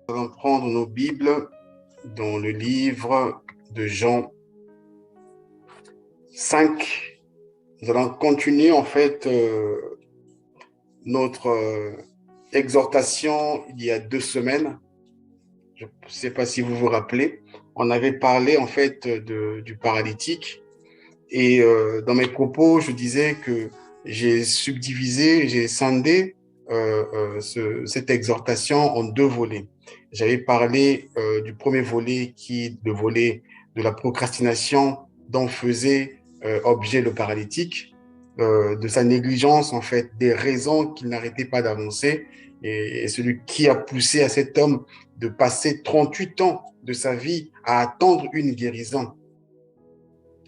Nous allons prendre nos Bibles dans le livre de Jean 5. Nous allons continuer notre exhortation il y a 2 semaines. Je ne sais pas si vous vous rappelez. On avait parlé du paralytique et dans mes propos, je disais que j'ai subdivisé, j'ai scindé cette exhortation en 2 volets. J'avais parlé du premier volet qui est le volet de la procrastination dont faisait objet le paralytique, de sa négligence des raisons qu'il n'arrêtait pas d'avancer et celui qui a poussé à cet homme de passer 38 ans de sa vie à attendre une guérison.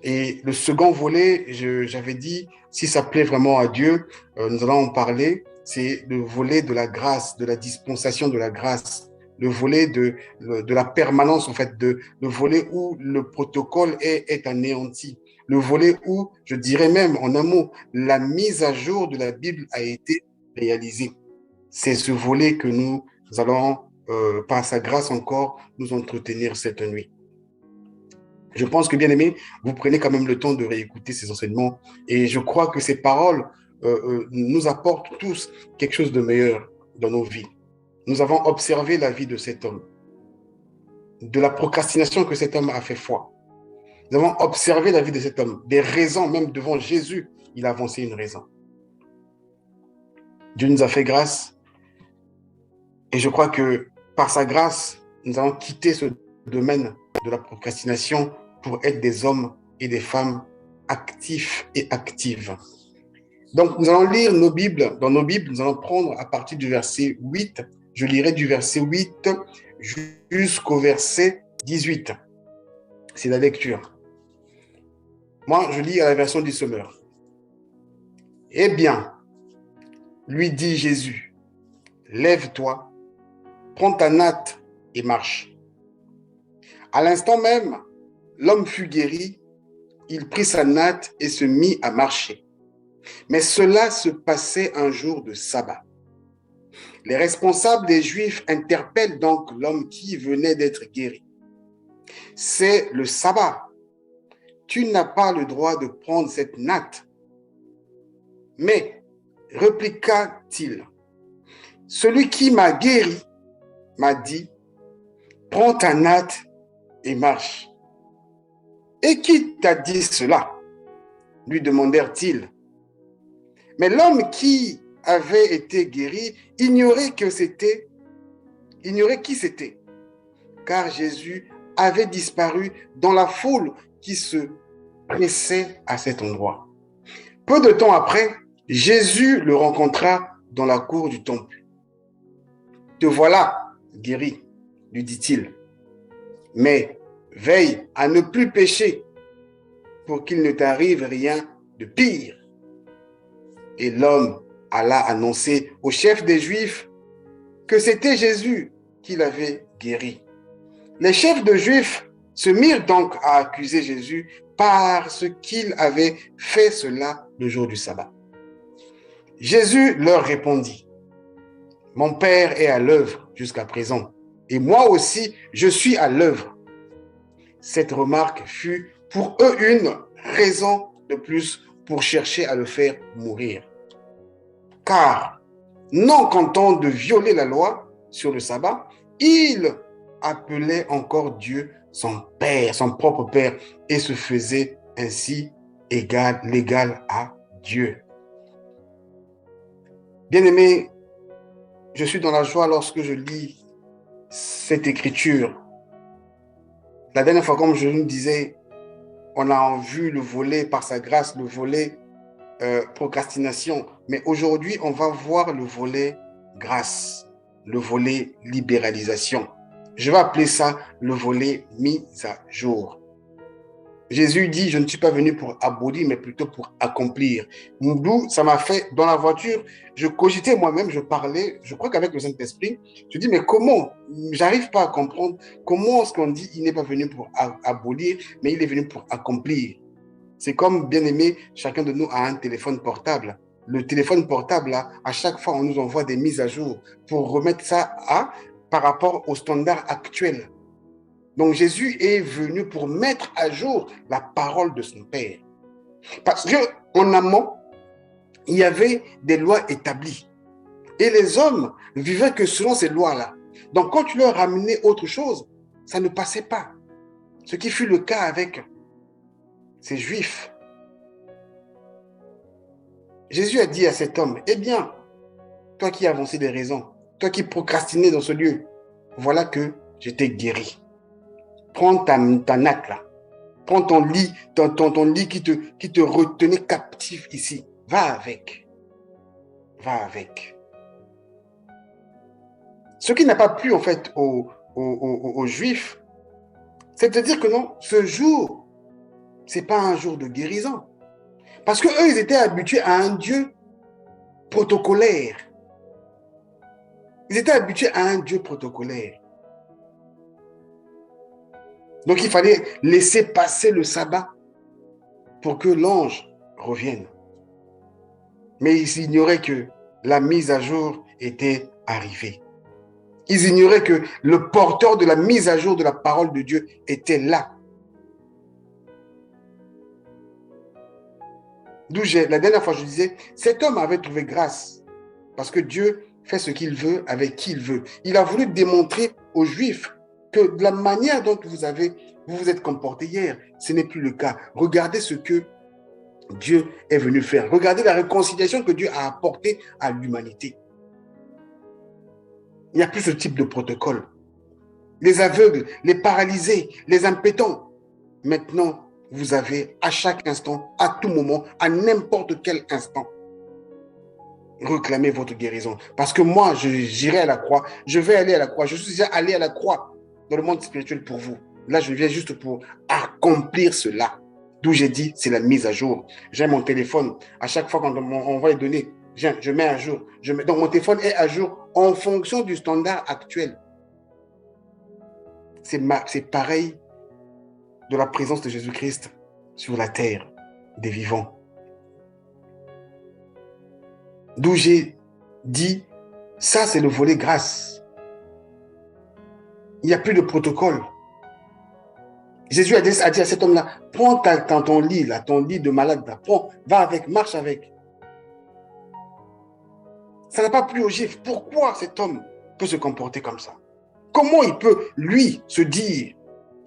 Et le second volet, j'avais dit, si ça plaît vraiment à Dieu, nous allons en parler, c'est le volet de la grâce, de la dispensation de la grâce, le volet de la permanence, le volet où le protocole est anéanti, le volet où, je dirais même en un mot, la mise à jour de la Bible a été réalisée. C'est ce volet que nous allons, par sa grâce encore, nous entretenir cette nuit. Je pense que, bien aimé, vous prenez quand même le temps de réécouter ces enseignements et je crois que ces paroles nous apportent tous quelque chose de meilleur dans nos vies. Nous avons observé la vie de cet homme, de la procrastination que cet homme a fait foi. Nous avons observé la vie de cet homme, des raisons, même devant Jésus, il a avancé une raison. Dieu nous a fait grâce et je crois que par sa grâce, nous allons quitter ce domaine de la procrastination pour être des hommes et des femmes actifs et actives. Donc, nous allons lire nos Bibles. Dans nos Bibles, nous allons prendre à partir du verset 8. Je lirai du verset 8 jusqu'au verset 18. C'est la lecture. Moi, je lis à la version du Sommeur. Eh bien, lui dit Jésus, lève-toi, prends ta natte et marche. À l'instant même, l'homme fut guéri, il prit sa natte et se mit à marcher. Mais cela se passait un jour de sabbat. Les responsables des Juifs interpellent donc l'homme qui venait d'être guéri. C'est le sabbat. Tu n'as pas le droit de prendre cette natte. Mais, répliqua-t-il, celui qui m'a guéri m'a dit, prends ta natte et marche. Et qui t'a dit cela? Lui demandèrent-ils. Mais l'homme qui avait été guéri ignorait qui c'était, car Jésus avait disparu dans la foule qui se pressait à cet endroit. Peu de temps après, Jésus le rencontra dans la cour du temple. Te voilà guéri, lui dit-il, mais veille à ne plus pécher pour qu'il ne t'arrive rien de pire. Et l'homme alla annoncer au chef des Juifs que c'était Jésus qui l'avait guéri. Les chefs de Juifs se mirent donc à accuser Jésus parce qu'il avait fait cela le jour du sabbat. Jésus leur répondit, « Mon Père est à l'œuvre jusqu'à présent, et moi aussi je suis à l'œuvre. » Cette remarque fut pour eux une raison de plus pour chercher à le faire mourir. Car, non content de violer la loi sur le sabbat, il appelait encore Dieu son Père, son propre Père, et se faisait ainsi l'égal à Dieu. Bien-aimé, je suis dans la joie lorsque je lis cette écriture. La dernière fois, comme je nous disais, on a vu le volet par sa grâce, le volet procrastination. Mais aujourd'hui, on va voir le volet grâce, le volet libéralisation. Je vais appeler ça le volet mise à jour. Jésus dit, je ne suis pas venu pour abolir, mais plutôt pour accomplir. D'où ça m'a fait, dans la voiture, je cogitais moi-même, je parlais, je crois qu'avec le Saint-Esprit, je dis, mais comment? J'arrive pas à comprendre comment est-ce qu'on dit, il n'est pas venu pour abolir, mais il est venu pour accomplir. C'est comme, bien aimé, chacun de nous a un téléphone portable. Le téléphone portable, là, à chaque fois, on nous envoie des mises à jour pour remettre ça par rapport au standard actuel. Donc Jésus est venu pour mettre à jour la parole de son Père. Parce qu'en amont, il y avait des lois établies. Et les hommes vivaient que selon ces lois-là. Donc quand tu leur ramenais autre chose, ça ne passait pas. Ce qui fut le cas avec ces Juifs. Jésus a dit à cet homme, eh bien, toi qui avançais des raisons, toi qui procrastinais dans ce lieu, voilà que je t'ai guéri. Prends ta natte là. Prends ton lit, ton lit qui te retenait captif ici. Va avec. Va avec. Ce qui n'a pas plu en fait aux Juifs, c'est de dire que non, ce jour, ce n'est pas un jour de guérison. Parce qu'eux, ils étaient habitués à un Dieu protocolaire. Ils étaient habitués à un Dieu protocolaire. Donc, il fallait laisser passer le sabbat pour que l'ange revienne. Mais ils ignoraient que la mise à jour était arrivée. Ils ignoraient que le porteur de la mise à jour de la parole de Dieu était là. D'où la dernière fois, je disais, cet homme avait trouvé grâce parce que Dieu fait ce qu'il veut avec qui il veut. Il a voulu démontrer aux Juifs que de la manière dont vous vous êtes comporté hier, ce n'est plus le cas. Regardez ce que Dieu est venu faire. Regardez la réconciliation que Dieu a apportée à l'humanité. Il n'y a plus ce type de protocole. Les aveugles, les paralysés, les impétents. Maintenant, vous avez à chaque instant, à tout moment, à n'importe quel instant, réclamer votre guérison. Parce que moi, j'irai à la croix, je vais aller à la croix, je suis déjà allé à la croix dans le monde spirituel pour vous. Là, je viens juste pour accomplir cela. D'où j'ai dit, c'est la mise à jour. J'ai mon téléphone. À chaque fois qu'on m'envoie les données, je mets à jour. Donc, mon téléphone est à jour en fonction du standard actuel. C'est pareil de la présence de Jésus-Christ sur la terre des vivants. D'où j'ai dit, ça c'est le volet grâce. Il n'y a plus de protocole. Jésus a dit à cet homme-là, prends ton lit, là, ton lit de malade, là, prends, va avec, marche avec. Ça n'a pas plu aux Juifs. Pourquoi cet homme peut se comporter comme ça? Comment il peut, lui, se dire,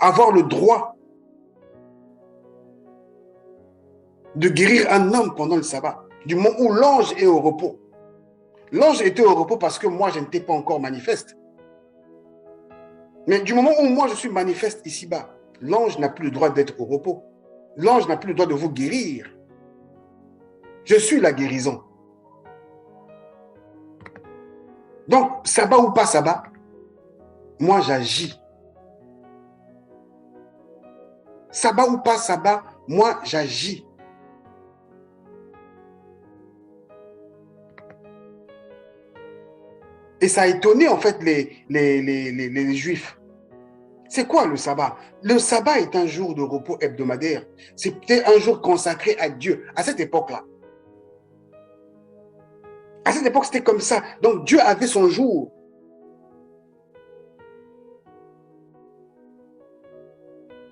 avoir le droit de guérir un homme pendant le sabbat, du moment où l'ange est au repos? L'ange était au repos parce que moi, je n'étais pas encore manifeste. Mais du moment où moi, je suis manifeste ici-bas, l'ange n'a plus le droit d'être au repos. L'ange n'a plus le droit de vous guérir. Je suis la guérison. Donc, sabbat ou pas sabbat, moi, j'agis. Sabbat ou pas sabbat, moi, j'agis. Et ça a étonné, en fait, les Juifs. C'est quoi le sabbat? Le sabbat est un jour de repos hebdomadaire. C'était un jour consacré à Dieu, à cette époque-là. À cette époque, c'était comme ça. Donc, Dieu avait son jour.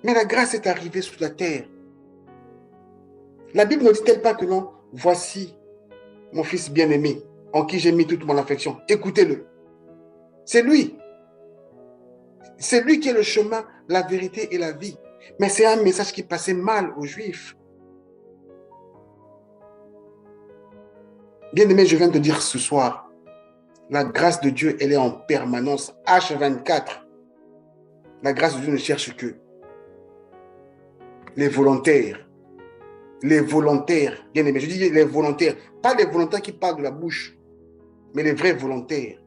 Mais la grâce est arrivée sur la terre. La Bible ne dit-elle pas que non? Voici mon fils bien-aimé, en qui j'ai mis toute mon affection. Écoutez-le. C'est lui. C'est lui qui est le chemin, la vérité et la vie. Mais c'est un message qui passait mal aux Juifs. Bien-aimé, je viens de dire ce soir, la grâce de Dieu, elle est en permanence, H24. La grâce de Dieu ne cherche que les volontaires. Les volontaires, bien-aimé, je dis les volontaires, pas les volontaires qui parlent de la bouche, mais les vrais volontaires.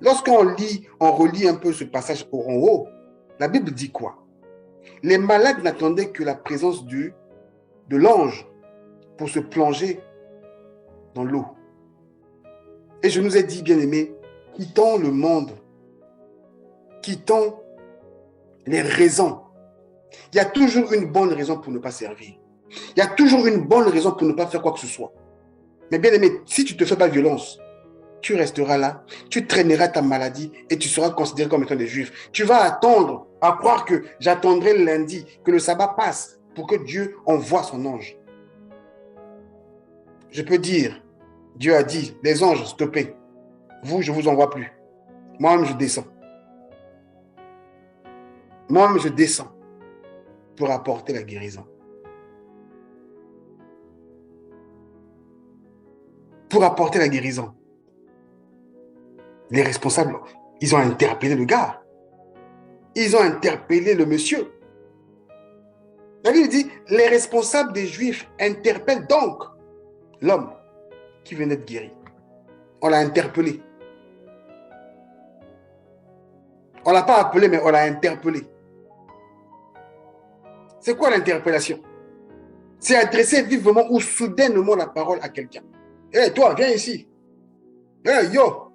Lorsqu'on relit un peu ce passage en haut, la Bible dit quoi? Les malades n'attendaient que la présence de l'ange pour se plonger dans l'eau. Et je nous ai dit, bien-aimés, quittons le monde, quittons les raisons. Il y a toujours une bonne raison pour ne pas servir. Il y a toujours une bonne raison pour ne pas faire quoi que ce soit. Mais bien-aimé, si tu ne te fais pas violence, tu resteras là, tu traîneras ta maladie et tu seras considéré comme étant des juifs. Tu vas attendre à croire que j'attendrai le lundi, que le sabbat passe pour que Dieu envoie son ange. Je peux dire, Dieu a dit, les anges, stoppez. Vous, je ne vous envoie plus. Moi-même, je descends. Moi-même, je descends pour apporter la guérison. Pour apporter la guérison. Les responsables, ils ont interpellé le gars. Ils ont interpellé le monsieur. La Bible dit, les responsables des Juifs interpellent donc l'homme qui venait de guérir. On l'a interpellé. On ne l'a pas appelé, mais on l'a interpellé. C'est quoi l'interpellation? C'est adresser vivement ou soudainement la parole à quelqu'un. Hé, hey, toi, viens ici. Hé, hey, yo.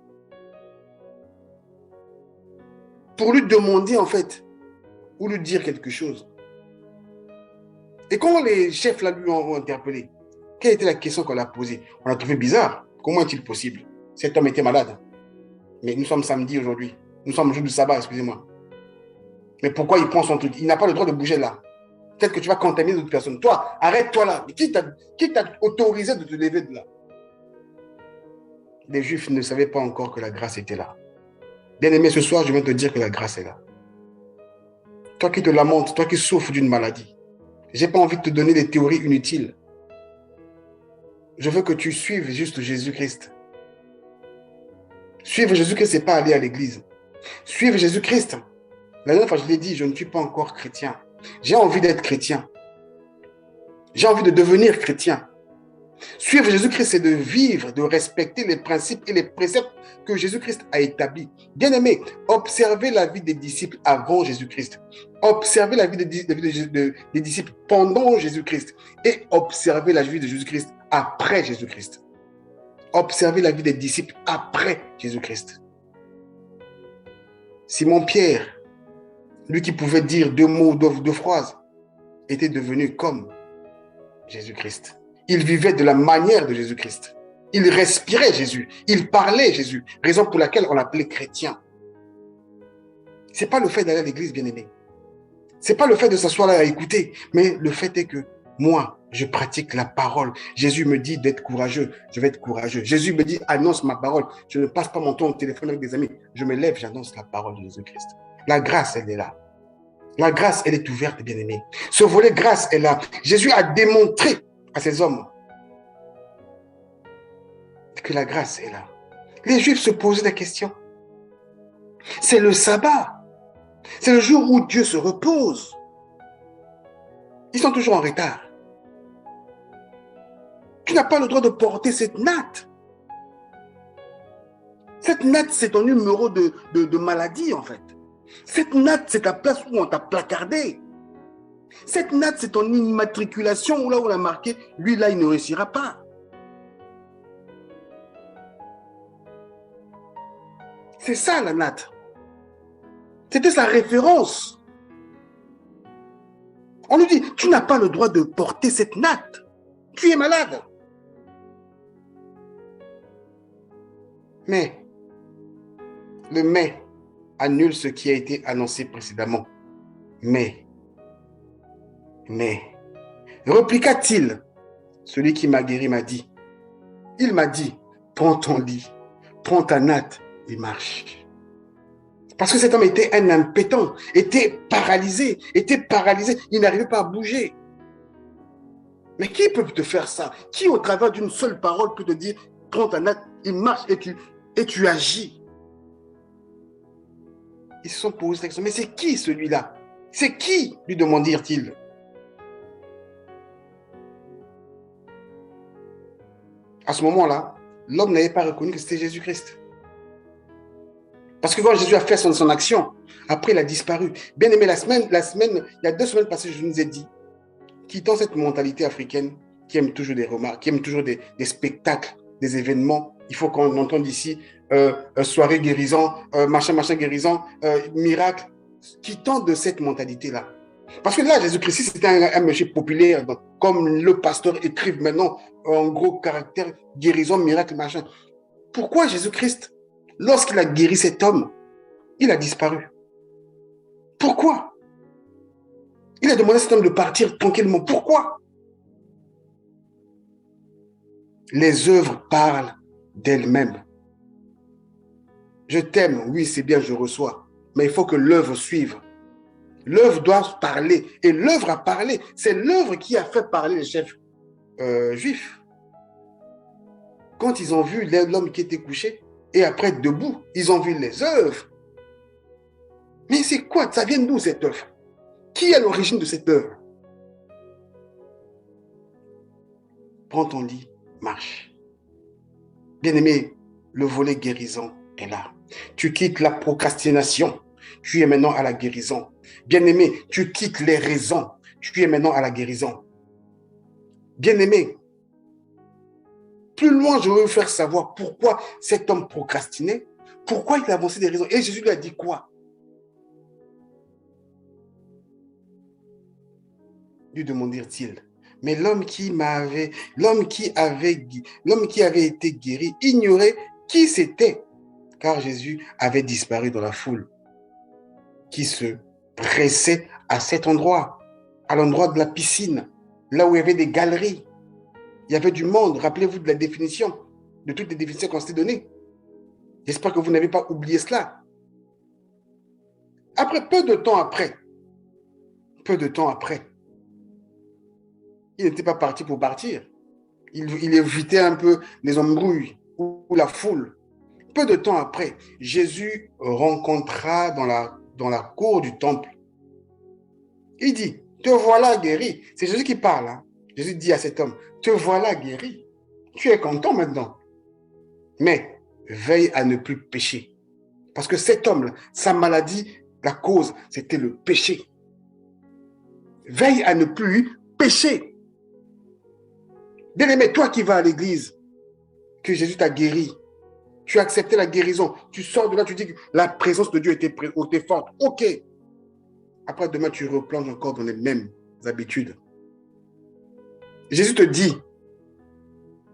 Pour lui demander, en fait, ou lui dire quelque chose. Et quand les chefs là, lui ont interpellé, quelle était la question qu'on a posée? On a trouvé bizarre. Comment est-il possible? Cet homme était malade. Mais nous sommes samedi aujourd'hui. Nous sommes jour du sabbat, excusez-moi. Mais pourquoi il prend son truc? Il n'a pas le droit de bouger là. Peut-être que tu vas contaminer d'autres personnes. Toi, arrête-toi là. Qui t'a autorisé de te lever de là? Les Juifs ne savaient pas encore que la grâce était là. Bien-aimé, ce soir, je viens te dire que la grâce est là. Toi qui te lamentes, toi qui souffres d'une maladie, je n'ai pas envie de te donner des théories inutiles. Je veux que tu suives juste Jésus-Christ. Suivre Jésus-Christ, ce n'est pas aller à l'église. Suivre Jésus-Christ. La dernière fois, je l'ai dit, je ne suis pas encore chrétien. J'ai envie d'être chrétien. J'ai envie de devenir chrétien. Suivre Jésus-Christ, c'est de vivre, de respecter les principes et les préceptes que Jésus-Christ a établis. Bien-aimé, observez la vie des disciples avant Jésus-Christ. Observez la vie des disciples pendant Jésus-Christ. Et observez la vie de Jésus-Christ après Jésus-Christ. Observez la vie des disciples après Jésus-Christ. Simon-Pierre, lui qui pouvait dire 2 mots, 2 phrases, était devenu comme Jésus-Christ. Il vivait de la manière de Jésus-Christ. Il respirait Jésus. Il parlait Jésus. Raison pour laquelle on l'appelait chrétien. Ce n'est pas le fait d'aller à l'église, bien-aimé. Ce n'est pas le fait de s'asseoir là à écouter. Mais le fait est que moi, je pratique la parole. Jésus me dit d'être courageux. Je vais être courageux. Jésus me dit, annonce ma parole. Je ne passe pas mon temps au téléphone avec des amis. Je me lève, j'annonce la parole de Jésus-Christ. La grâce, elle est là. La grâce, elle est ouverte, bien-aimé. Ce volet grâce est là. Jésus a démontré à ces hommes que la grâce est là. Les Juifs se posaient la question. C'est le sabbat. C'est le jour où Dieu se repose. Ils sont toujours en retard. Tu n'as pas le droit de porter cette natte. Cette natte, c'est ton numéro de maladie, en fait. Cette natte, c'est ta place où on t'a placardé. Cette natte, c'est ton immatriculation où là où on a marqué, lui là, il ne réussira pas. C'est ça la natte. C'était sa référence. On lui dit, tu n'as pas le droit de porter cette natte. Tu es malade. Mais, le mais annule ce qui a été annoncé précédemment. Mais, répliqua-t-il, celui qui m'a guéri m'a dit, il m'a dit, prends ton lit, prends ta natte et marche. Parce que cet homme était un impétent, était paralysé, il n'arrivait pas à bouger. Mais qui peut te faire ça? Qui au travers d'une seule parole peut te dire, prends ta natte, il marche et tu agis? Ils se sont posés la question, mais c'est qui celui-là? C'est qui, lui demandirent-ils? À ce moment-là, l'homme n'avait pas reconnu que c'était Jésus-Christ. Parce que quand Jésus a fait son action, après il a disparu. Bien aimé, la semaine, il y a 2 semaines passées, je nous ai dit, quittant cette mentalité africaine qui aime toujours des remarques, qui aime toujours des spectacles, des événements, il faut qu'on entende ici soirée guérison, machin guérison, miracle, quittant de cette mentalité-là. Parce que là, Jésus-Christ, c'était un monsieur populaire, comme le pasteur écrive maintenant, en gros caractère, guérison, miracle, machin. Pourquoi Jésus-Christ, lorsqu'il a guéri cet homme, il a disparu? Pourquoi? Il a demandé à cet homme de partir tranquillement. Pourquoi? Les œuvres parlent d'elles-mêmes. Je t'aime, oui, c'est bien, je reçois. Mais il faut que l'œuvre suive. L'œuvre doit parler. Et l'œuvre a parlé. C'est l'œuvre qui a fait parler les chefs juifs. Quand ils ont vu l'homme qui était couché, et après debout, ils ont vu les œuvres. Mais c'est quoi? Ça vient d'où cette œuvre? Qui est à l'origine de cette œuvre? Prends ton lit, marche. Bien-aimé, le volet guérison est là. Tu quittes la procrastination. Tu es maintenant à la guérison. Bien-aimé, tu quittes les raisons. Tu es maintenant à la guérison. Bien-aimé, plus loin, je veux vous faire savoir pourquoi cet homme procrastinait, pourquoi il a avancé des raisons. Et Jésus lui a dit quoi? Lui demandirent-ils. Mais l'homme qui avait été guéri ignorait qui c'était, car Jésus avait disparu dans la foule qui se pressait à cet endroit, à l'endroit de la piscine, là où il y avait des galeries. Il y avait du monde. Rappelez-vous de la définition, de toutes les définitions qu'on s'est données. J'espère que vous n'avez pas oublié cela. Après, peu de temps après, il n'était pas parti pour partir. Il évitait un peu les embrouilles ou la foule. Peu de temps après, Jésus rencontra dans la cour du temple. Il dit, te voilà guéri. C'est Jésus qui parle. Hein. Jésus dit à cet homme, te voilà guéri. Tu es content maintenant. Mais veille à ne plus pécher. Parce que cet homme-là, sa maladie, la cause, c'était le péché. Veille à ne plus pécher. Bien-aimé, toi qui vas à l'église, que Jésus t'a guéri, tu as accepté la guérison, tu sors de là, tu dis que la présence de Dieu était forte. Ok. Après, demain, tu replonges encore dans les mêmes habitudes. Jésus te dit,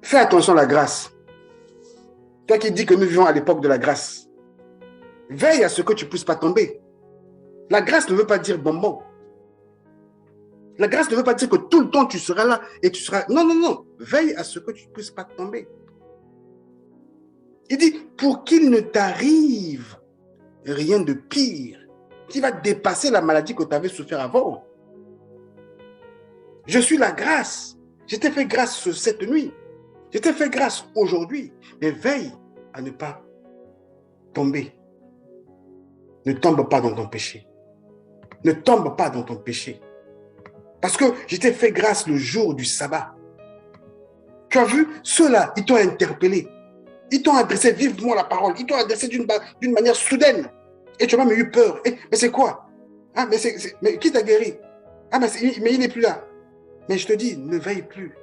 fais attention à la grâce. Toi qui dis que nous vivons à l'époque de la grâce, veille à ce que tu ne puisses pas tomber. La grâce ne veut pas dire bonbon. La grâce ne veut pas dire que tout le temps tu seras là et tu seras... Non, non, non. Veille à ce que tu ne puisses pas tomber. Il dit, pour qu'il ne t'arrive rien de pire, qui va dépasser la maladie que tu avais souffert avant. Je suis la grâce. Je t'ai fait grâce cette nuit. Je t'ai fait grâce aujourd'hui. Mais veille à ne pas tomber. Ne tombe pas dans ton péché. Ne tombe pas dans ton péché. Parce que je t'ai fait grâce le jour du sabbat. Tu as vu, ceux-là, ils t'ont interpellé. Ils t'ont adressé vivement la parole. Ils t'ont adressé d'une manière soudaine. Et tu as même eu peur. Mais c'est quoi? Ah, mais qui t'a guéri? Ah, mais il n'est plus là. Mais je te dis, ne veille plus.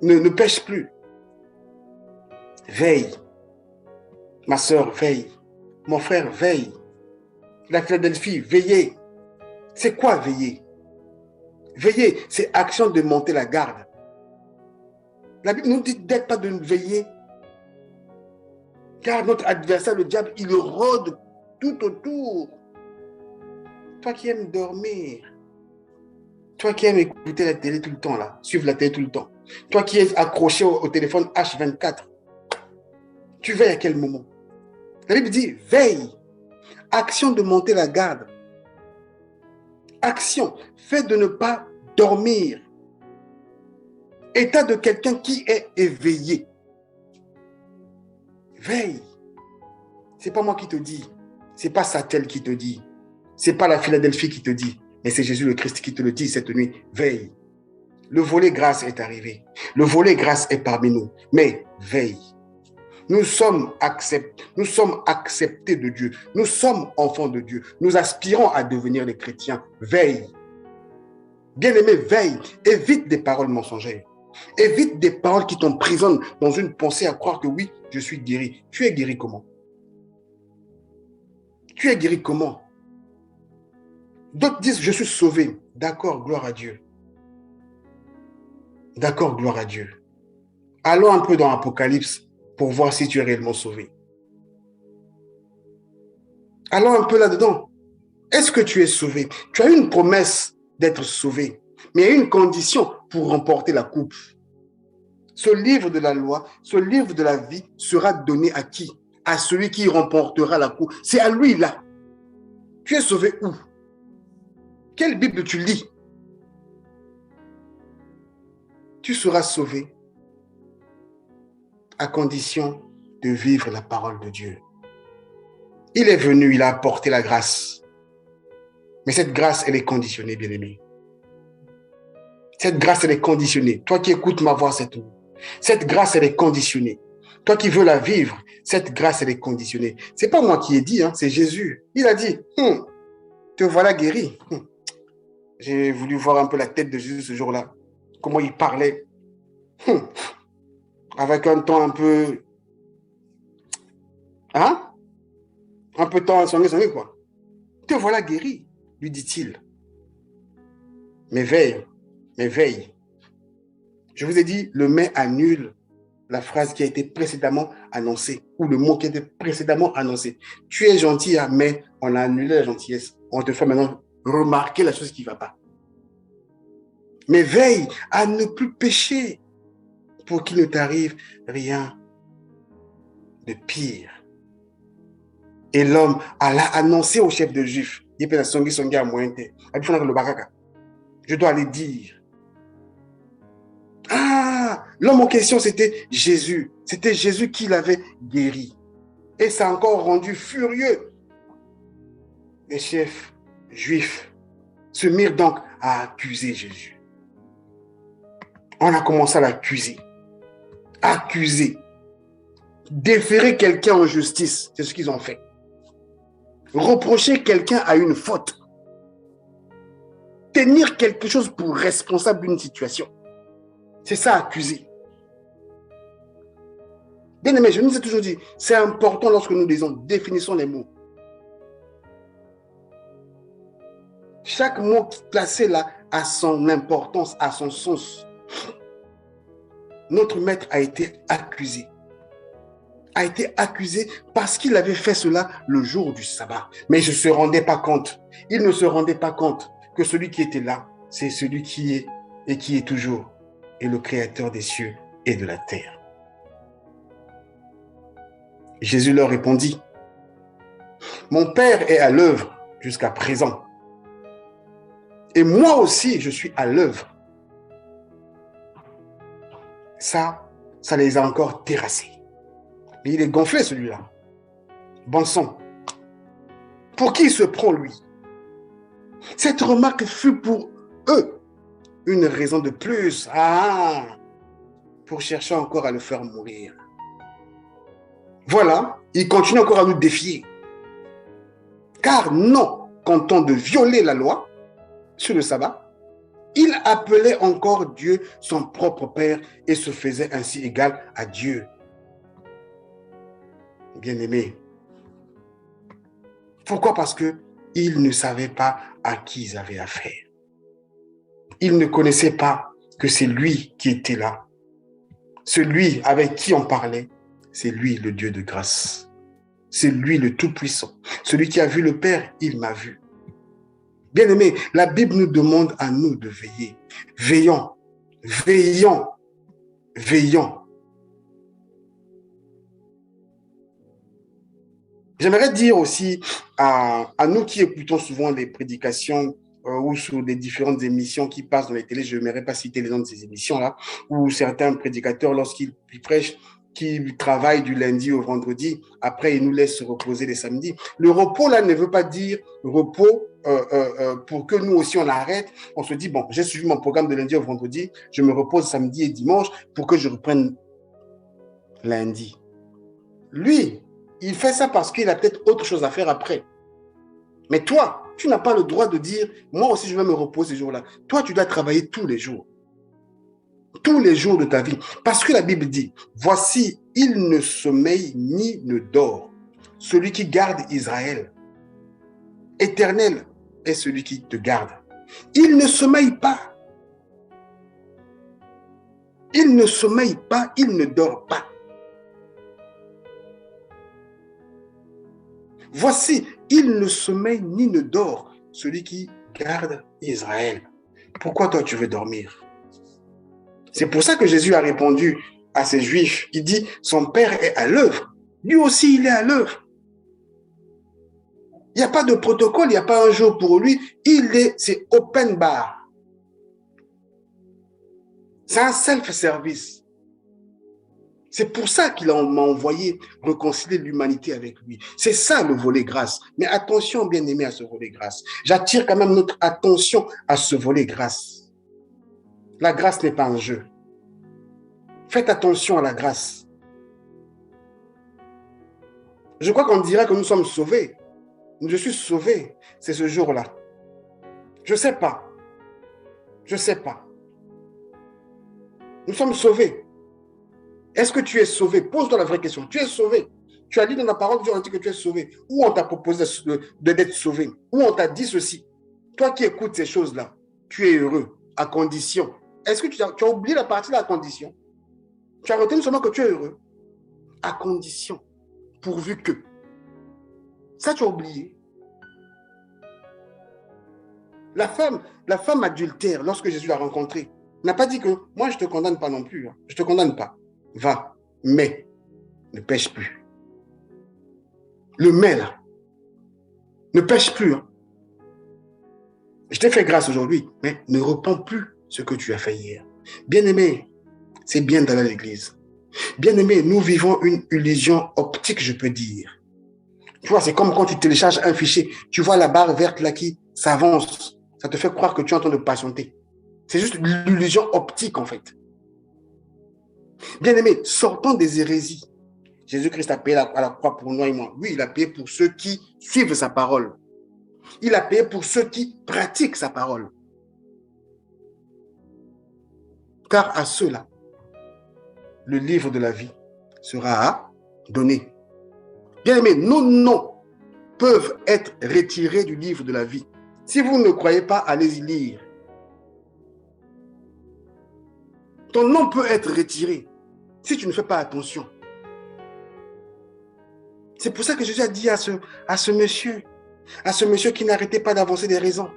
Ne pêche plus. Veille. Ma soeur, veille. Mon frère, veille. La Philadelphie, veillez. C'est quoi veiller? Veiller, c'est action de monter la garde. La Bible nous dit d'être pas de veiller. Car notre adversaire, le diable, il rôde tout autour. Toi qui aimes dormir, toi qui aimes écouter la télé tout le temps, là, suivre la télé tout le temps, toi qui es accroché au téléphone H24, tu veilles à quel moment? La Bible dit, veille, action de monter la garde. Action, fait de ne pas dormir. État de quelqu'un qui est éveillé. Veille. C'est pas moi qui te dis. C'est pas Satel qui te dit. C'est pas la Philadelphie qui te dit. Mais c'est Jésus le Christ qui te le dit cette nuit. Veille. Le volet grâce est arrivé. Le volet grâce est parmi nous. Mais veille. Nous sommes acceptés de Dieu. Nous sommes enfants de Dieu. Nous aspirons à devenir des chrétiens. Veille. Bien-aimé, veille. Évite des paroles mensongères. Évite des paroles qui t'emprisonnent dans une pensée à croire que oui, je suis guéri. Tu es guéri comment? Tu es guéri comment? D'autres disent, je suis sauvé. D'accord, gloire à Dieu. D'accord, gloire à Dieu. Allons un peu dans l'Apocalypse. pour voir si tu es réellement sauvé. Allons un peu là-dedans. Est-ce que tu es sauvé? Tu as une promesse d'être sauvé, mais il y a une condition pour remporter la coupe. Ce livre de la loi, ce livre de la vie sera donné à qui? À celui qui remportera la coupe. C'est à lui là. Tu es sauvé où? Quelle Bible tu lis? Tu seras sauvé à condition de vivre la parole de Dieu. Il est venu, il a apporté la grâce. Mais cette grâce, elle est conditionnée, bien-aimé. Cette grâce, elle est conditionnée. Toi qui écoutes ma voix cette nuit, cette grâce, elle est conditionnée. Toi qui veux la vivre, cette grâce, elle est conditionnée. Ce n'est pas moi qui ai dit, c'est Jésus. Il a dit, te voilà guéri. J'ai voulu voir un peu la tête de Jésus ce jour-là. Comment il parlait. Avec un ton un peu... Un peu temps sonné, quoi. Te voilà guéri, lui dit-il. Mais veille. Je vous ai dit, le mais annule la phrase qui a été précédemment annoncée, ou le mot qui a été précédemment annoncé. Tu es gentil, mais on a annulé la gentillesse. On te fait maintenant remarquer la chose qui ne va pas. Mais veille à ne plus pécher pour qu'il ne t'arrive rien de pire. Et l'homme alla annoncer au chef de juif, je dois aller dire. L'homme en question, c'était Jésus. C'était Jésus qui l'avait guéri. Et ça a encore rendu furieux. Les chefs juifs se mirent donc à accuser Jésus. On a commencé à l'accuser. Accuser. Déférer quelqu'un en justice, c'est ce qu'ils ont fait. Reprocher quelqu'un à une faute. Tenir quelque chose pour responsable d'une situation. C'est ça, accuser. Bien aimé, je nous ai toujours dit, c'est important lorsque nous disons, définissons les mots. Chaque mot placé là a son importance, a son sens. Notre maître a été accusé. A été accusé parce qu'il avait fait cela le jour du sabbat. Mais il ne se rendait pas compte. Il ne se rendait pas compte que celui qui était là, c'est celui qui est et qui est toujours, et le Créateur des cieux et de la terre. Jésus leur répondit, mon Père est à l'œuvre jusqu'à présent. Et moi aussi, je suis à l'œuvre. Ça les a encore terrassés. Mais il est gonflé, celui-là. Bon sang. Pour qui il se prend, lui? Cette remarque fut pour eux une raison de plus pour chercher encore à le faire mourir. Voilà, il continue encore à nous défier. Car non content de violer la loi sur le sabbat, il appelait encore Dieu son propre Père et se faisait ainsi égal à Dieu. Bien-aimés. Pourquoi? Parce qu'ils ne savaient pas à qui ils avaient affaire. Ils ne connaissaient pas que c'est lui qui était là. Celui avec qui on parlait, c'est lui le Dieu de grâce. C'est lui le Tout-Puissant. Celui qui a vu le Père, il m'a vu. Bien-aimés, la Bible nous demande à nous de veiller. Veillons, veillons, veillons. J'aimerais dire aussi à nous qui écoutons souvent les prédications ou sur des différentes émissions qui passent dans les télés, je n'aimerais pas citer les noms de ces émissions-là, où certains prédicateurs, lorsqu'ils prêchent, qui travaillent du lundi au vendredi, après ils nous laissent se reposer les samedis. Le repos, là, ne veut pas dire repos pour que nous aussi on arrête. On se dit, bon, j'ai suivi mon programme de lundi au vendredi, je me repose samedi et dimanche pour que je reprenne lundi. Lui, il fait ça parce qu'il a peut-être autre chose à faire après. Mais toi, tu n'as pas le droit de dire, moi aussi je vais me reposer ces jours-là. Toi, tu dois travailler tous les jours. Tous les jours de ta vie. Parce que la Bible dit, voici, il ne sommeille ni ne dort. Celui qui garde Israël. Éternel est celui qui te garde. Il ne sommeille pas. Il ne sommeille pas, il ne dort pas. Voici, il ne sommeille ni ne dort, celui qui garde Israël. Pourquoi toi tu veux dormir? C'est pour ça que Jésus a répondu à ces Juifs. Il dit, son Père est à l'œuvre. Lui aussi, il est à l'œuvre. Il n'y a pas de protocole, il n'y a pas un jour pour lui. C'est open bar. C'est un self-service. C'est pour ça qu'il m'a envoyé réconcilier l'humanité avec lui. C'est ça le volet grâce. Mais attention, bien aimé, à ce volet grâce. J'attire quand même notre attention à ce volet grâce. La grâce n'est pas un jeu. Faites attention à la grâce. Je crois qu'on dirait que nous sommes sauvés. Je suis sauvé. C'est ce jour-là. Je ne sais pas. Je ne sais pas. Nous sommes sauvés. Est-ce que tu es sauvé? Pose-toi la vraie question. Tu es sauvé. Tu as dit dans la parole de Dieu, on dit que tu es sauvé. Ou on t'a proposé d'être sauvé. Ou on t'a dit ceci. Toi qui écoutes ces choses-là, tu es heureux, à condition. Est-ce que tu as oublié la partie de la condition? Tu as retenu seulement que tu es heureux. À condition. Pourvu que. Ça, tu as oublié. La femme adultère, lorsque Jésus l'a rencontrée, n'a pas dit que moi, je ne te condamne pas non plus. Je ne te condamne pas. Va, mais ne pêche plus. Le mais là, ne pêche plus. Je t'ai fait grâce aujourd'hui, mais ne repens plus ce que tu as fait hier. Bien-aimé, c'est bien d'aller à l'église. Bien-aimé, nous vivons une illusion optique, je peux dire. Tu vois, c'est comme quand tu télécharges un fichier, tu vois la barre verte là qui s'avance. Ça te fait croire que tu es en train de patienter. C'est juste l'illusion optique, en fait. Bien-aimé, sortons des hérésies. Jésus-Christ a payé à la croix pour nous et moi. Oui, il a payé pour ceux qui suivent sa parole. Il a payé pour ceux qui pratiquent sa parole. Car à ceux-là, le livre de la vie sera donné. Bien-aimé, nos noms peuvent être retirés du livre de la vie. Si vous ne croyez pas, allez-y lire. Ton nom peut être retiré si tu ne fais pas attention. C'est pour ça que Jésus a dit à ce monsieur qui n'arrêtait pas d'avancer des raisons,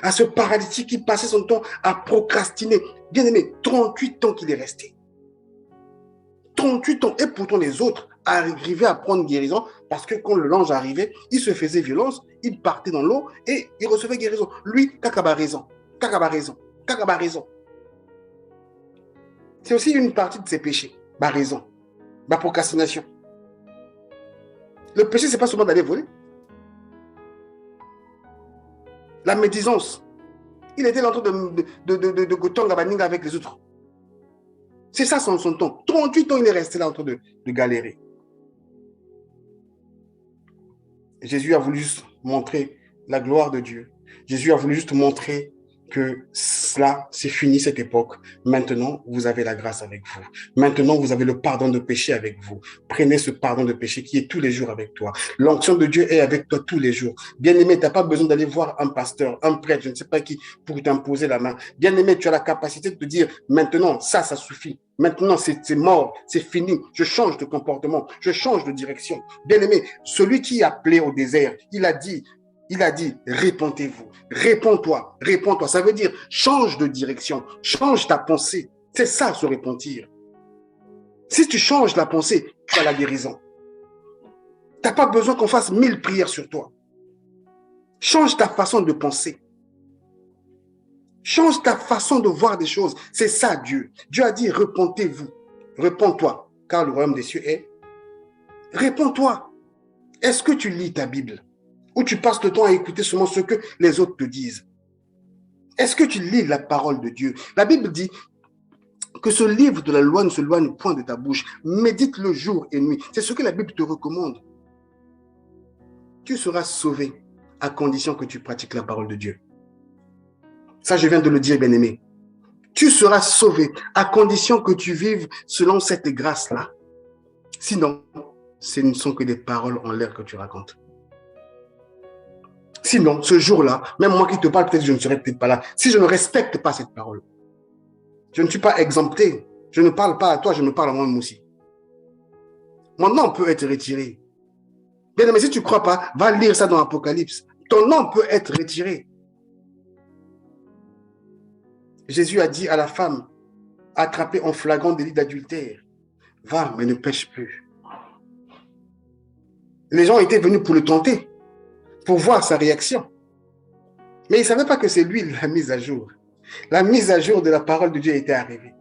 à ce paralytique qui passait son temps à procrastiner. Bien aimé, 38 ans qu'il est resté. 38 ans. Et pourtant, les autres arrivaient à prendre guérison parce que quand le l'ange arrivait, il se faisait violence, il partait dans l'eau et il recevait guérison. Lui, kakaba raison. C'est aussi une partie de ses péchés. Ma raison, ma procrastination. Le péché, ce n'est pas seulement d'aller voler. La médisance. Il était en train de goûter avec les autres. C'est ça son temps. 38 ans, il est resté là en train de galérer. Jésus a voulu juste montrer la gloire de Dieu. Jésus a voulu juste montrer que cela, c'est fini cette époque. Maintenant, vous avez la grâce avec vous. Maintenant, vous avez le pardon de péché avec vous. Prenez ce pardon de péché qui est tous les jours avec toi. L'onction de Dieu est avec toi tous les jours. Bien-aimé, tu n'as pas besoin d'aller voir un pasteur, un prêtre, je ne sais pas qui, pour t'imposer la main. Bien-aimé, tu as la capacité de te dire, maintenant, ça suffit. Maintenant, c'est mort, c'est fini. Je change de comportement, je change de direction. Bien-aimé, celui qui a appelé au désert, il a dit, répondez-vous, réponds-toi. Ça veut dire, change de direction, change ta pensée. C'est ça, se repentir. Si tu changes la pensée, tu as la guérison. Tu n'as pas besoin qu'on fasse 1000 prières sur toi. Change ta façon de penser. Change ta façon de voir des choses. C'est ça, Dieu. Dieu a dit, repentez-vous. Réponds-toi, car le royaume des cieux est. Réponds-toi. Est-ce que tu lis ta Bible? Ou tu passes le temps à écouter seulement ce que les autres te disent? Est-ce que tu lis la parole de Dieu? La Bible dit que ce livre de la loi ne se loigne point de ta bouche. Médite-le jour et nuit. C'est ce que la Bible te recommande. Tu seras sauvé à condition que tu pratiques la parole de Dieu. Ça, je viens de le dire, bien-aimé. Tu seras sauvé à condition que tu vives selon cette grâce-là. Sinon, ce ne sont que des paroles en l'air que tu racontes. Sinon, ce jour-là, même moi qui te parle, peut-être je ne serai peut-être pas là. Si je ne respecte pas cette parole, je ne suis pas exempté. Je ne parle pas à toi, je me parle à moi-même aussi. Mon nom peut être retiré. Bien, mais si tu ne crois pas, va lire ça dans l'Apocalypse. Ton nom peut être retiré. Jésus a dit à la femme, attrapée en flagrant délit d'adultère, va, mais ne pêche plus. Les gens étaient venus pour le tenter, pour voir sa réaction. Mais ils ne savaient pas que c'est lui la mise à jour. La mise à jour de la parole de Dieu était arrivée.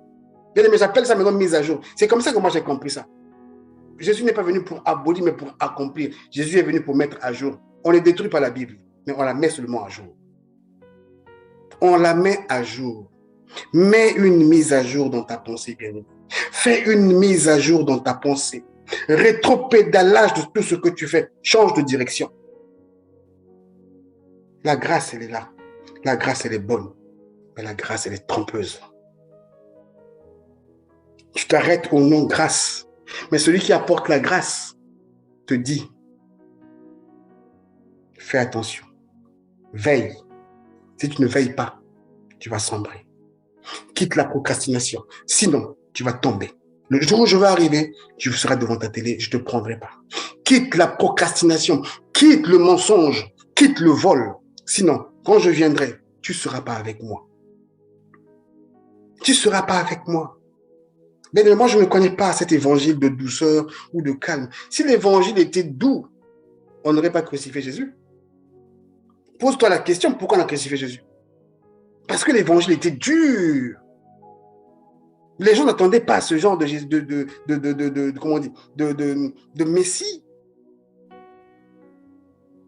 Bien, mais j'appelle ça maintenant mise à jour. C'est comme ça que moi j'ai compris ça. Jésus n'est pas venu pour abolir, mais pour accomplir. Jésus est venu pour mettre à jour. On est détruit par la Bible, mais on la met seulement à jour. On la met à jour. Mets une mise à jour dans ta pensée, bien-aimé. Fais une mise à jour dans ta pensée. Rétropédalage de tout ce que tu fais. Change de direction. La grâce, elle est là. La grâce, elle est bonne. Mais la grâce, elle est trompeuse. Tu t'arrêtes au nom grâce. Mais celui qui apporte la grâce te dit, fais attention. Veille. Si tu ne veilles pas, tu vas sombrer. Quitte la procrastination. Sinon, tu vas tomber. Le jour où je vais arriver, tu seras devant ta télé, je ne te prendrai pas. Quitte la procrastination. Quitte le mensonge. Quitte le vol. Sinon, quand je viendrai, tu ne seras pas avec moi. Tu ne seras pas avec moi. Mais moi, je ne connais pas cet évangile de douceur ou de calme. Si l'évangile était doux, on n'aurait pas crucifié Jésus. Pose-toi la question, pourquoi on a crucifié Jésus? Parce que l'évangile était dur. Les gens n'attendaient pas ce genre comment on dit, de Messie.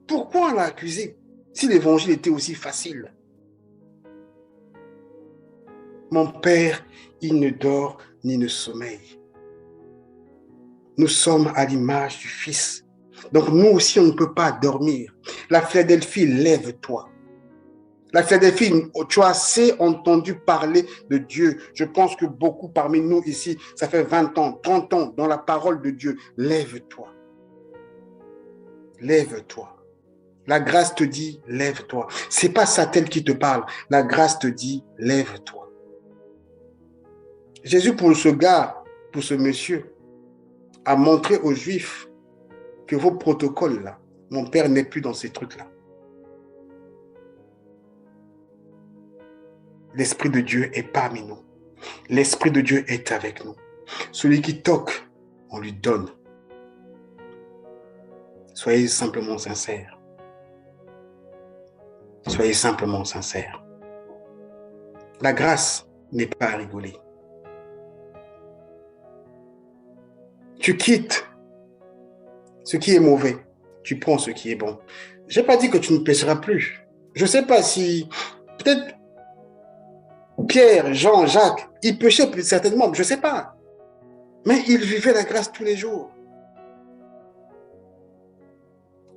Pourquoi on l'a accusé si l'évangile était aussi facile? Mon Père, il ne dort ni ne sommeille. Nous sommes à l'image du Fils. Donc nous aussi, on ne peut pas dormir. La Philadelphie, lève-toi. La Philadelphie, tu as assez entendu parler de Dieu. Je pense que beaucoup parmi nous ici, ça fait 20 ans, 30 ans dans la parole de Dieu. Lève-toi. Lève-toi. La grâce te dit, lève-toi. C'est pas Satan qui te parle. La grâce te dit, lève-toi. Jésus, pour ce gars, pour ce monsieur, a montré aux Juifs que vos protocoles là, mon Père n'est plus dans ces trucs-là. L'Esprit de Dieu est parmi nous. L'Esprit de Dieu est avec nous. Celui qui toque, on lui donne. Soyez simplement sincères. Soyez simplement sincères. La grâce n'est pas à rigoler. Tu quittes ce qui est mauvais. Tu prends ce qui est bon. Je n'ai pas dit que tu ne pécheras plus. Je ne sais pas si... Peut-être Pierre, Jean, Jacques, ils péchaient certainement, je ne sais pas. Mais ils vivaient la grâce tous les jours.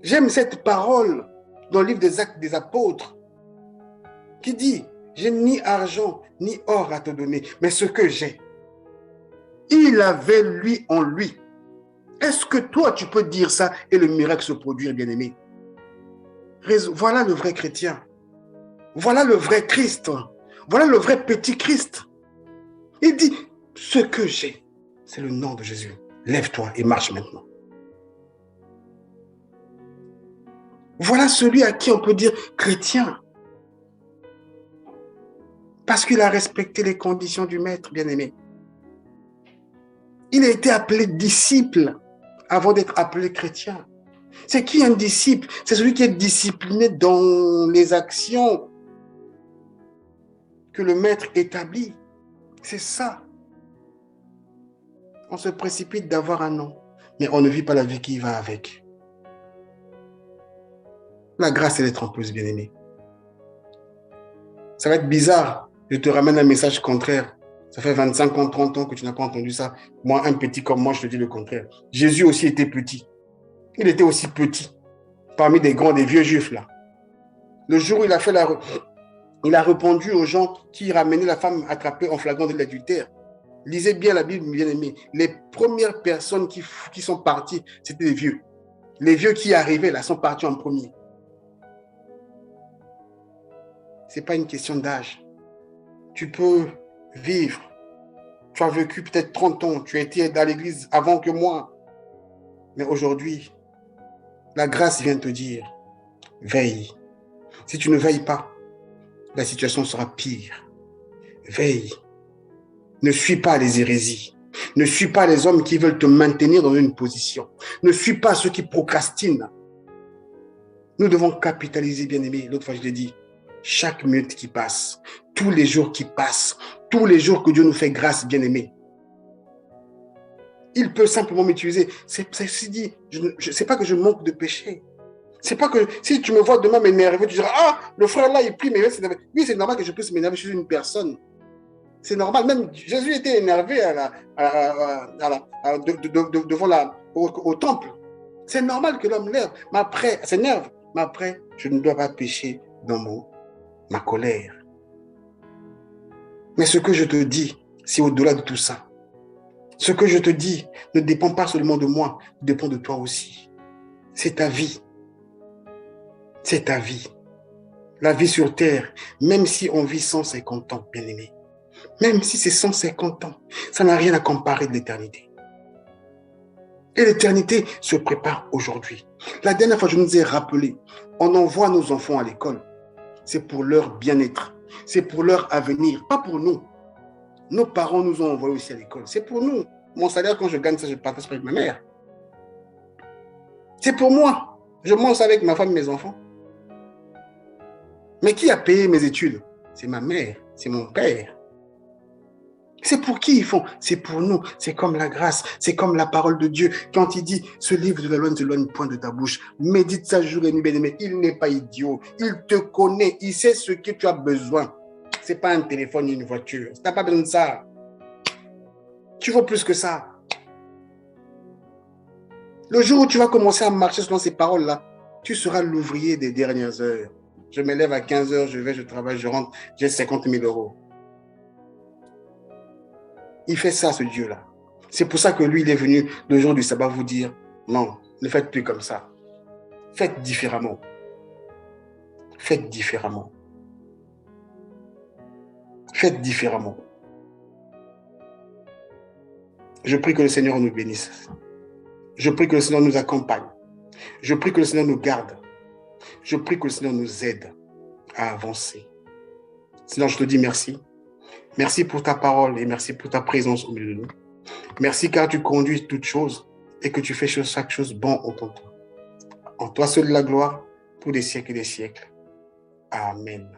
J'aime cette parole dans le livre des Actes des Apôtres qui dit, j'ai ni argent ni or à te donner, mais ce que j'ai, il avait lui en lui. Est-ce que toi, tu peux dire ça et le miracle se produire, bien-aimé? Voilà le vrai chrétien. Voilà le vrai Christ. Voilà le vrai petit Christ. Il dit, ce que j'ai, c'est le nom de Jésus. Lève-toi et marche maintenant. Voilà celui à qui on peut dire chrétien. Parce qu'il a respecté les conditions du maître, bien-aimé. Il a été appelé disciple avant d'être appelé chrétien. C'est qui un disciple? C'est celui qui est discipliné dans les actions que le maître établit. C'est ça. On se précipite d'avoir un nom, mais on ne vit pas la vie qui va avec. La grâce, elle est trompeuse, bien-aimé. Ça va être bizarre. Je te ramène un message contraire. Ça fait 25 ans, 30 ans que tu n'as pas entendu ça. Moi, un petit comme moi, je te dis le contraire. Jésus aussi était petit. Il était aussi petit. Parmi des grands, des vieux juifs, là. Le jour où il a répondu aux gens qui ramenaient la femme attrapée en flagrant de l'adultère. Lisez bien la Bible, bien aimé. Les premières personnes qui sont parties, c'était les vieux. Les vieux qui arrivaient, là, sont partis en premier. Ce n'est pas une question d'âge. Tu peux vivre. Tu as vécu peut-être 30 ans. Tu as été dans l'église avant que moi. Mais aujourd'hui, La grâce vient te dire, veille. Si tu ne veilles pas, la situation sera pire. Veille. Ne suis pas les hérésies. Ne suis pas les hommes qui veulent te maintenir dans une position. Ne suis pas ceux qui procrastinent. Nous devons capitaliser, bien-aimés. L'autre fois, je l'ai dit, chaque minute qui passe, tous les jours qui passent, tous les jours que Dieu nous fait grâce, bien-aimés. Il peut simplement m'utiliser. C'est dit, c'est pas que je manque de péché. C'est pas que si tu me vois demain m'énerver, tu diras, ah, le frère là, il prie, mais oui, c'est normal que je puisse m'énerver chez une personne. C'est normal. Même Jésus était énervé devant au temple. C'est normal que l'homme s'énerve. Mais après, je ne dois pas pécher dans ma colère. Mais ce que je te dis, c'est au-delà de tout ça. Ce que je te dis ne dépend pas seulement de moi, dépend de toi aussi. C'est ta vie. C'est ta vie. La vie sur terre, même si on vit 150 ans, bien aimé, même si c'est 150 ans, ça n'a rien à comparer de l'éternité. Et l'éternité se prépare aujourd'hui. La dernière fois, je nous ai rappelé, on envoie nos enfants à l'école. C'est pour leur bien-être. C'est pour leur avenir, pas pour nous. Nos parents nous ont envoyés aussi à l'école. C'est pour nous. Mon salaire, quand je gagne ça, je partage avec ma mère. C'est pour moi. Je mange avec ma femme et mes enfants. Mais qui a payé mes études? C'est ma mère, c'est mon père. C'est pour qui ils font? C'est pour nous. C'est comme la grâce, c'est comme la parole de Dieu. Quand il dit, ce livre de la loi ne s'éloigne point de ta bouche, médite ça jour et nuit, bien-aimé. Il n'est pas idiot. Il te connaît. Il sait ce que tu as besoin. Ce n'est pas un téléphone ni une voiture. Tu n'as pas besoin de ça. Tu vaux plus que ça. Le jour où tu vas commencer à marcher selon ces paroles-là, tu seras l'ouvrier des dernières heures. Je me lève à 15 heures, je travaille, je rentre, j'ai 50 000 euros. Il fait ça, ce Dieu-là. C'est pour ça que lui, il est venu le jour du sabbat vous dire, non, ne faites plus comme ça. Faites différemment. Faites différemment. Faites différemment. Je prie que le Seigneur nous bénisse. Je prie que le Seigneur nous accompagne. Je prie que le Seigneur nous garde. Je prie que le Seigneur nous aide à avancer. Seigneur, je te dis merci. Merci pour ta parole et merci pour ta présence au milieu de nous. Merci car tu conduis toutes choses et que tu fais chaque chose bon en ton temps. En toi seul la gloire pour des siècles et des siècles. Amen.